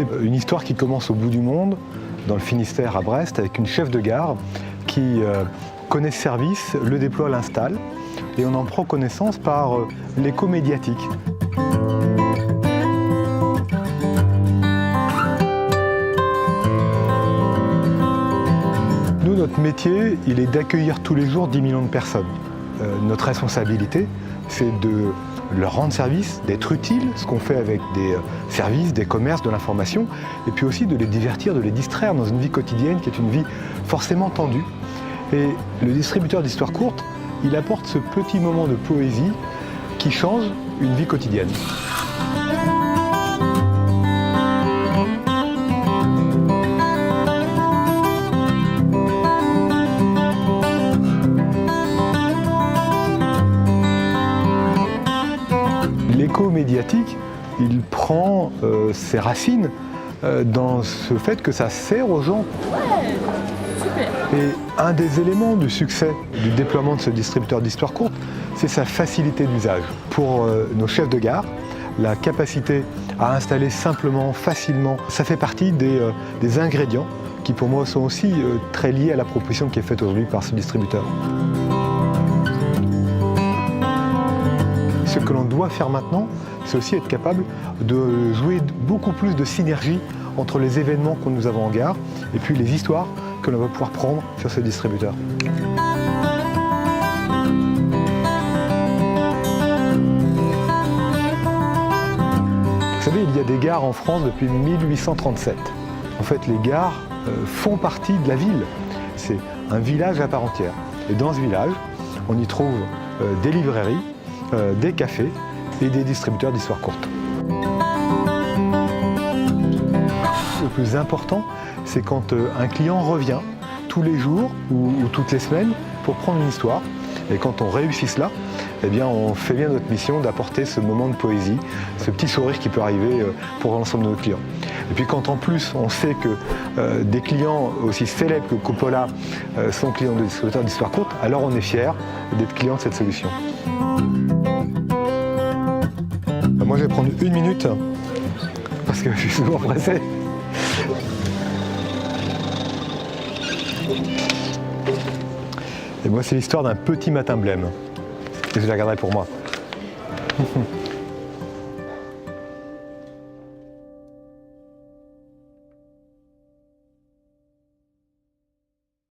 C'est une histoire qui commence au bout du monde, dans le Finistère à Brest, avec une chef de gare qui connaît ce service, le déploie, l'installe, et on en prend connaissance par l'écho médiatique. Nous, notre métier, il est d'accueillir tous les jours 10 millions de personnes. Notre responsabilité, c'est de leur rendre service, d'être utile, ce qu'on fait avec des services, des commerces, de l'information, et puis aussi de les divertir, de les distraire dans une vie quotidienne qui est une vie forcément tendue. Et le distributeur d'histoires courtes, il apporte ce petit moment de poésie qui change une vie quotidienne. L'écho médiatique, il prend ses racines dans ce fait que ça sert aux gens. Ouais, super. Et un des éléments du succès du déploiement de ce distributeur d'histoires courtes, c'est sa facilité d'usage. Pour nos chefs de gare, la capacité à installer simplement, facilement, ça fait partie des ingrédients qui pour moi sont aussi très liés à la proposition qui est faite aujourd'hui par ce distributeur. Ce que l'on doit faire maintenant, c'est aussi être capable de jouer beaucoup plus de synergie entre les événements que nous avons en gare et puis les histoires que l'on va pouvoir prendre sur ce distributeur. Vous savez, il y a des gares en France depuis 1837. En fait, les gares font partie de la ville. C'est un village à part entière. Et dans ce village, on y trouve des librairies, des cafés et des distributeurs d'histoires courtes. Le plus important, c'est quand un client revient tous les jours ou toutes les semaines pour prendre une histoire. Et quand on réussit cela, eh bien, on fait bien notre mission d'apporter ce moment de poésie, ce petit sourire qui peut arriver pour l'ensemble de nos clients. Et puis quand en plus on sait que des clients aussi célèbres que Coppola sont clients de distributeurs d'histoires courtes, alors on est fiers d'être clients de cette solution. Moi je vais prendre 1 minute parce que je suis souvent pressé. Et moi c'est l'histoire d'un petit matin blême. Et je la garderai pour moi.